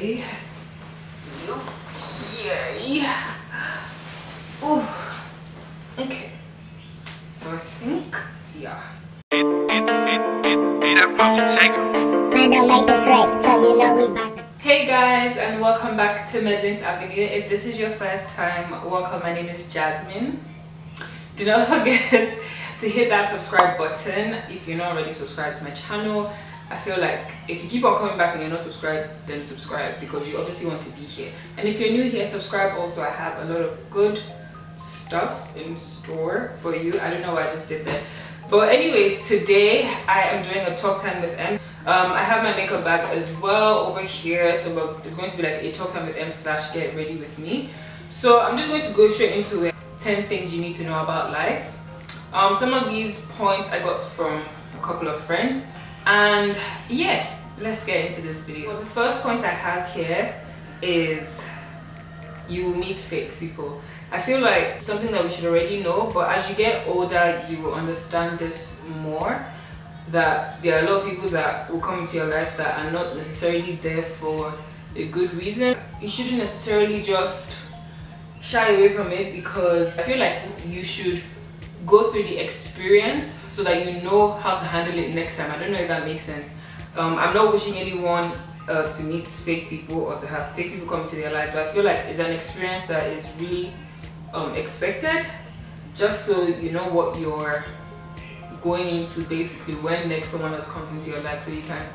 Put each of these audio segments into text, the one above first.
Okay. Yeah. Oh. Okay. So I think, yeah. Hey guys, and welcome back to Madeline's Avenue. If this is your first time, welcome. My name is Jasmine. Do not forget to hit that subscribe button if you're not already subscribed to my channel. I feel like if you keep on coming back and you're not subscribed, then subscribe, because you obviously want to be here. And if you're new here, subscribe also. I have a lot of good stuff in store for you. I don't know what I just did there, but anyways, today I am doing a talk time with M. I have my makeup bag as well over here, so it's going to be like a talk time with M / get ready with me. So I'm just going to go straight into it. 10 things you need to know about life. Some of these points I got from a couple of friends, and yeah, let's get into this video. Well, the first point I have here is you will meet fake people. I feel like something that we should already know, but as you get older you will understand this more, that there are a lot of people that will come into your life that are not necessarily there for a good reason. You shouldn't necessarily just shy away from it, because I feel like you should go through the experience so that you know how to handle it next time. I don't know if that makes sense. I'm not wishing anyone to meet fake people or to have fake people come into their life, but I feel like it's an experience that is really expected, just so you know what you're going into basically when next someone else comes into your life, so you can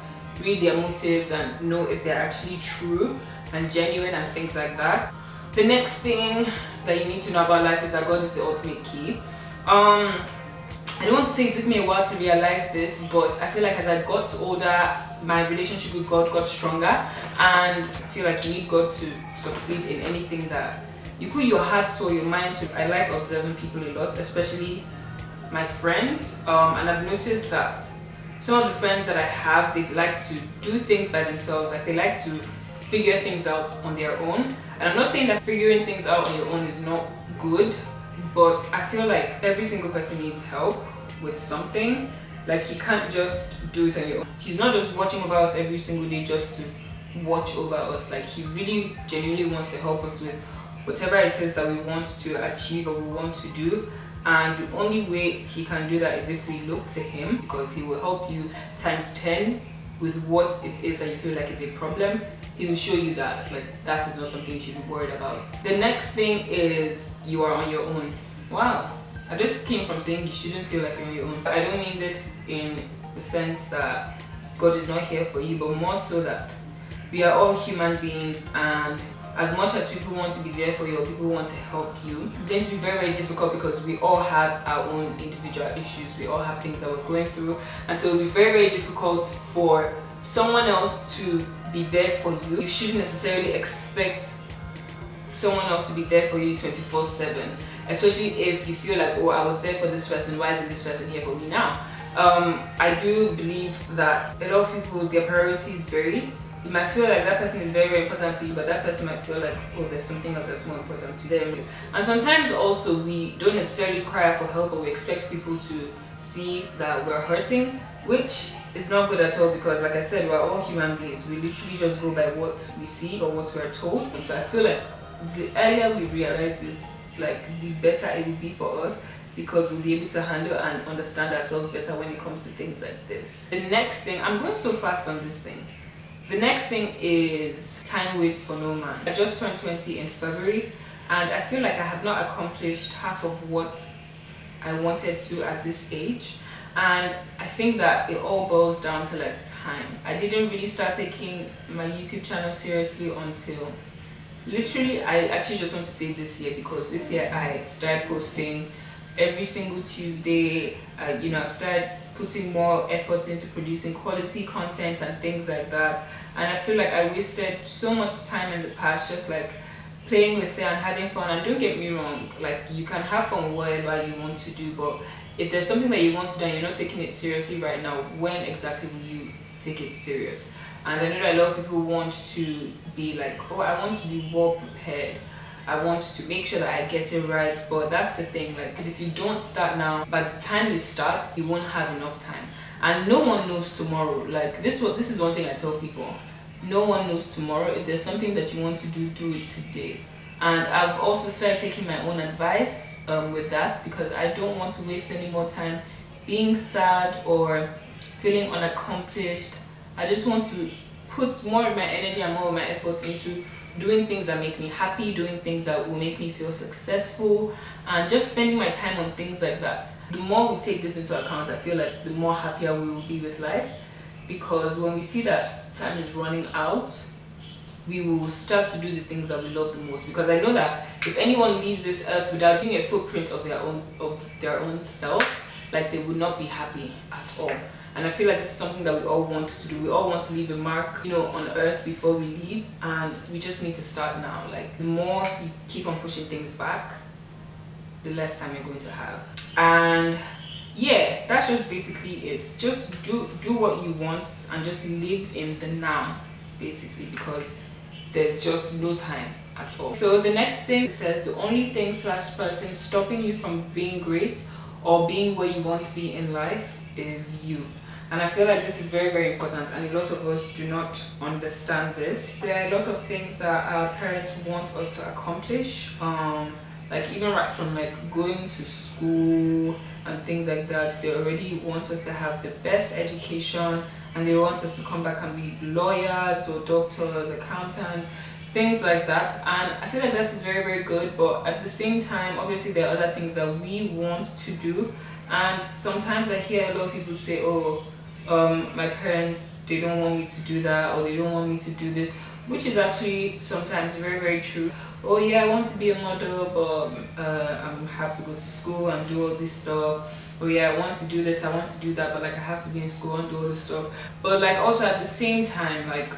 read their motives and know if they're actually true and genuine and things like that. The next thing that you need to know about life is that God is the ultimate key. I don't want to say it took me a while to realize this, but I feel like as I got older, my relationship with God got stronger, and I feel like you need God to succeed in anything that you put your heart, soul, your mind to. I like observing people a lot, especially my friends, and I've noticed that some of the friends that I have, they like to do things by themselves. Like, they like to figure things out on their own. And I'm not saying that figuring things out on your own is not good, but I feel like every single person needs help with something. Like, you can't just do it on your own. He's not just watching over us every single day just to watch over us. Like, he really genuinely wants to help us with whatever it is that we want to achieve or we want to do. And the only way he can do that is if we look to him, because he will help you times 10 with what it is that you feel like is a problem. He will show you that like that is not something you should be worried about. The next thing is you are on your own. Wow, I just came from saying you shouldn't feel like you're on your own. I don't mean this in the sense that God is not here for you, but more so that we are all human beings, and as much as people want to be there for you or people want to help you, it's going to be very, very difficult, because we all have our own individual issues. We all have things that we're going through, and so it will be very, very difficult for someone else to be there for you. You shouldn't necessarily expect someone else to be there for you 24/7, especially if you feel like, oh, I was there for this person, why isn't this person here for me now? I do believe that a lot of people, their priorities vary. You might feel like that person is very, very important to you, but that person might feel like, oh, there's something else that's more important to them. And sometimes also we don't necessarily cry out for help, but we expect people to see that we're hurting, which is not good at all, because like I said, we're all human beings. We literally just go by what we see or what we're told. And so I feel like the earlier we realize this, like, the better it will be for us, because we'll be able to handle and understand ourselves better when it comes to things like this. The next thing, I'm going so fast on this thing. The next thing is time waits for no man. I just turned 20 in February, and I feel like I have not accomplished half of what I wanted to at this age. And I think that it all boils down to like time. I didn't really start taking my YouTube channel seriously until literally, I actually just want to say this year, because this year I started posting every single Tuesday. I started putting more effort into producing quality content and things like that. And I feel like I wasted so much time in the past just like playing with it and having fun. And don't get me wrong, like, you can have fun with whatever you want to do, but if there's something that you want to do and you're not taking it seriously right now, when exactly will you take it serious? And I know that a lot of people want to be like, oh, I want to be well prepared, I want to make sure that I get it right. But that's the thing, like, if you don't start now, by the time you start, you won't have enough time. And no one knows tomorrow. Like, this is one thing I tell people. no one knows tomorrow. If there's something that you want to do, do it today. And I've also started taking my own advice with that, because I don't want to waste any more time being sad or feeling unaccomplished. I just want to put more of my energy and more of my effort into doing things that make me happy, doing things that will make me feel successful, and just spending my time on things like that. The more we take this into account, I feel like the more happier we will be with life, because when we see that time is running out, we will start to do the things that we love the most. Because I know that if anyone leaves this earth without being a footprint of their own self, like, they would not be happy at all. And I feel like this is something that we all want to do. We all want to leave a mark, you know, on earth before we leave, and we just need to start now. Like, the more you keep on pushing things back, the less time you're going to have. And yeah, that's just basically it. Just do what you want and just live in the now, basically, because there's just no time at all. So the next thing says, the only thing / person stopping you from being great or being where you want to be in life is you. And I feel like this is very, very important, and a lot of us do not understand this. There are a lot of things that our parents want us to accomplish, like even right from like going to school and things like that. They already want us to have the best education, and they want us to come back and be lawyers or doctors, accountants, things like that. And I feel like this is very, very good, but at the same time, obviously there are other things that we want to do. And sometimes I hear a lot of people say, oh, my parents, they don't want me to do that, or they don't want me to do this, which is actually sometimes very, very true. Oh yeah, I want to be a model, but I have to go to school and do all this stuff. Oh yeah, I want to do this, I want to do that, but like I have to be in school and do all this stuff. But like also at the same time, like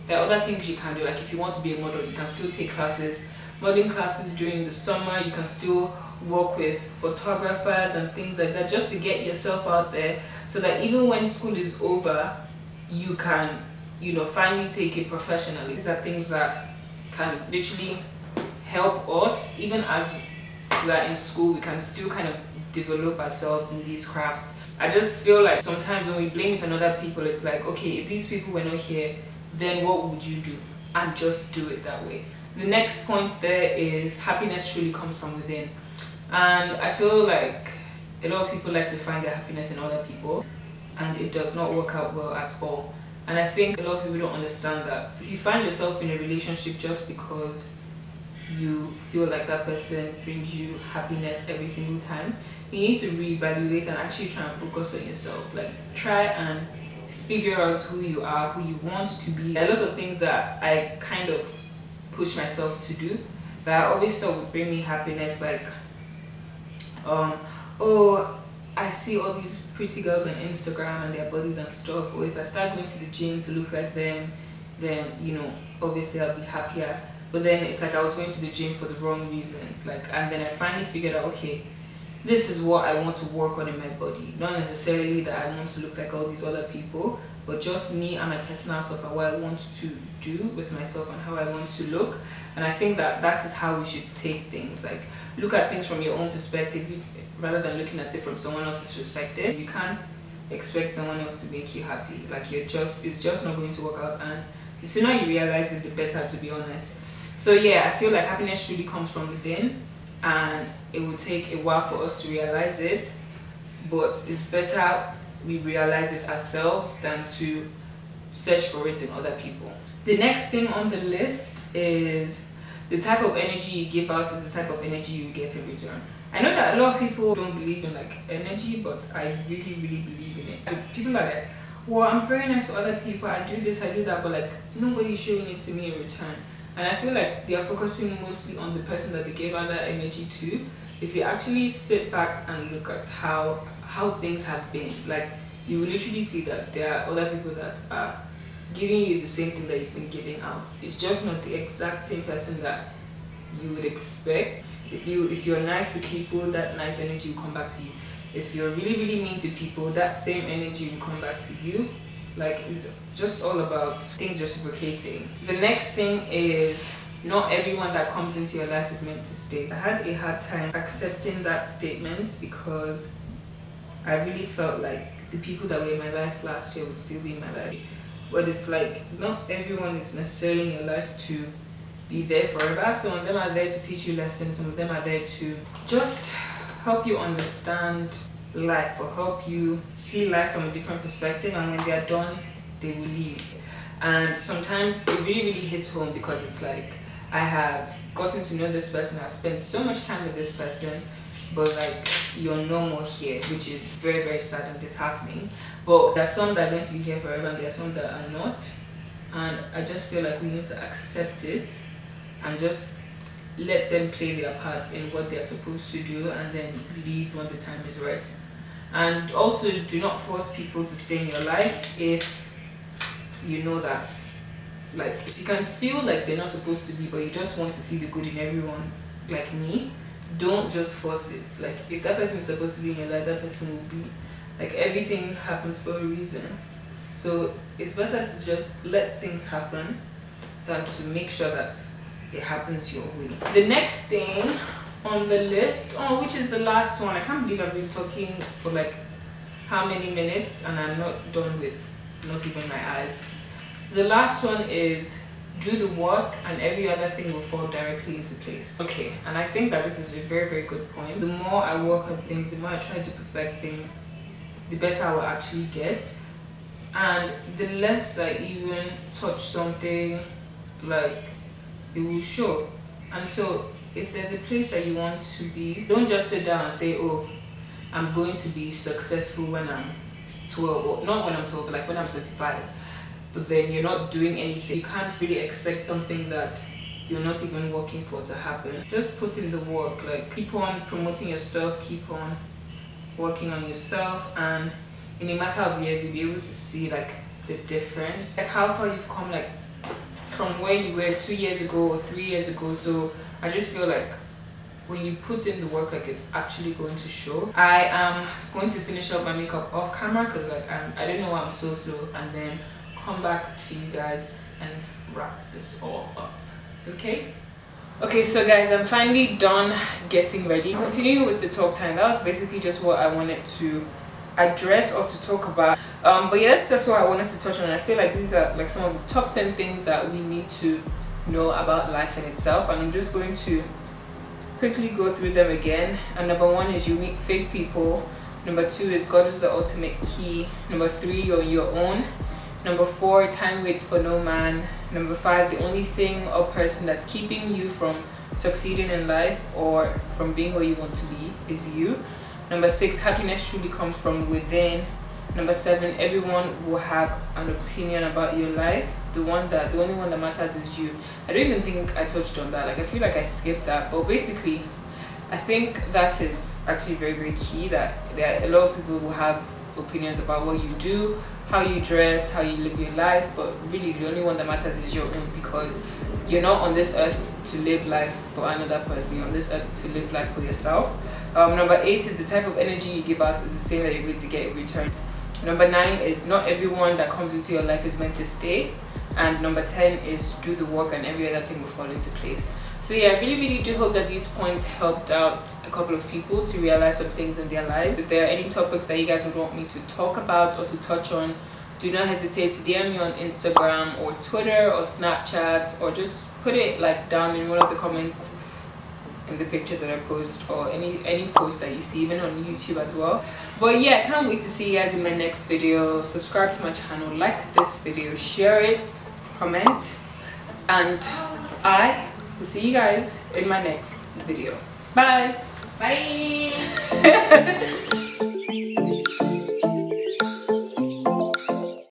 there are other things you can do. Like if you want to be a model, you can still take classes, modeling classes during the summer. You can still work with photographers and things like that, just to get yourself out there, so that even when school is over, you can, you know, finally take it professionally. These are things that can literally help us. Even as we are in school, we can still kind of develop ourselves in these crafts. I just feel like sometimes when we blame it on other people, it's like, okay, if these people were not here, then what would you do? And just do it that way. The next point there is happiness truly comes from within. And I feel like a lot of people like to find their happiness in other people, and it does not work out well at all. And I think a lot of people don't understand that. If you find yourself in a relationship just because you feel like that person brings you happiness every single time, you need to reevaluate and actually try and focus on yourself. Like, try and figure out who you are, who you want to be. There are lots of things that I kind of push myself to do that I always thought would bring me happiness, like oh, I see all these pretty girls on Instagram and their bodies and stuff, or if I start going to the gym to look like them, then, you know, obviously I'll be happier. But then it's like I was going to the gym for the wrong reasons. Like, and then I finally figured out, okay, this is what I want to work on in my body. Not necessarily that I want to look like all these other people, but just me and my personal self and what I want to do with myself and how I want to look. And I think that that is how we should take things. Like, look at things from your own perspective rather than looking at it from someone else's perspective. You can't expect someone else to make you happy. Like, it's just not going to work out, and the sooner you realize it, the better, to be honest. So yeah, I feel like happiness truly comes from within, and it will take a while for us to realize it, but it's better we realize it ourselves than to search for it in other people. The next thing on the list is the type of energy you give out is the type of energy you get in return. I know that a lot of people don't believe in like energy, but I really, really believe in it. So people are like, well, I'm very nice to other people, I do this, I do that, but like nobody's showing it to me in return. And I feel like they are focusing mostly on the person that they gave out that energy to. If you actually sit back and look at how things have been, like, you will literally see that there are other people that are giving you the same thing that you've been giving out. It's just not the exact same person that you would expect. If you're nice to people, that nice energy will come back to you. If you're really, really mean to people, that same energy will come back to you. Like, it's just all about things reciprocating. The next thing is, not everyone that comes into your life is meant to stay. I had a hard time accepting that statement because I really felt like the people that were in my life last year would still be in my life. but it's like not everyone is necessarily in your life to be there forever. Some of them are there to teach you lessons, some of them are there to just help you understand life or help you see life from a different perspective, and when they are done they will leave. And sometimes it really hits home because it's like I have gotten to know this person, I've spent so much time with this person, but like you're no more here, which is very sad and disheartening. But there's some that are going to be here forever and there are some that are not, and I just feel like we need to accept it and just let them play their parts in what they're supposed to do, and then leave when the time is right. And also, do not force people to stay in your life if you know that, like, if you can feel like they're not supposed to be, but you just want to see the good in everyone, like me, don't just force it. Like, if that person is supposed to be in your life, that person will be. Like, everything happens for a reason. So it's better to just let things happen than to make sure that it happens your way. The next thing on the list, which is the last one, I can't believe I've been talking for like how many minutes and I'm not done with not even my eyes. The last one is do the work and every other thing will fall directly into place. Okay, and I think that this is a very good point. The more I work on things, the more I try to perfect things, the better I will actually get. And the less I even touch something, like, it will show. And so if there's a place that you want to be, don't just sit down and say, oh, I'm going to be successful when I'm 12, or not when I'm 12, but like when I'm 25. But then you're not doing anything. You can't really expect something that you're not even working for to happen. Just put in the work, like keep on promoting your stuff, keep on working on yourself, and in a matter of years you'll be able to see like the difference, like how far you've come, like from where you were 2 years ago or 3 years ago. So I just feel like when you put in the work, like it's actually going to show. I am going to finish up my makeup off camera because like I don't know why I'm so slow, and then come back to you guys and wrap this all up. Okay, so guys, I'm finally done getting ready. Continuing with the talk time, that was basically just what I wanted to address or to talk about. But yes, that's what I wanted to touch on. I feel like these are like some of the top 10 things that we need to know about life in itself, and I'm just going to quickly go through them again. And number 1 is you meet fake people. Number 2 is God is the ultimate key. Number 3, you're your own. Number 4, time waits for no man. Number 5, the only thing or person that's keeping you from succeeding in life or from being where you want to be is you. Number 6, happiness truly comes from within. Number 7, everyone will have an opinion about your life. The only one that matters is you. I don't even think I touched on that. Like, I feel like I skipped that, but basically I think that is actually very key, that there are a lot of people who have opinions about what you do, how you dress, how you live your life, but really the only one that matters is your own, because you're not on this earth to live life for another person. You're on this earth to live life for yourself. Number 8 is the type of energy you give out is the same that you're going to get in return. Number 9 is not everyone that comes into your life is meant to stay. And number 10 is do the work and every other thing will fall into place. So yeah, I really do hope that these points helped out a couple of people to realize some things in their lives. If there are any topics that you guys would want me to talk about or to touch on, do not hesitate to DM me on Instagram or Twitter or Snapchat, or just put it like down in one of the comments in the pictures that I post, or any post that you see, even on YouTube as well. But yeah, I can't wait to see you guys in my next video. Subscribe to my channel, like this video, share it, comment, and I will see you guys in my next video. Bye. Bye.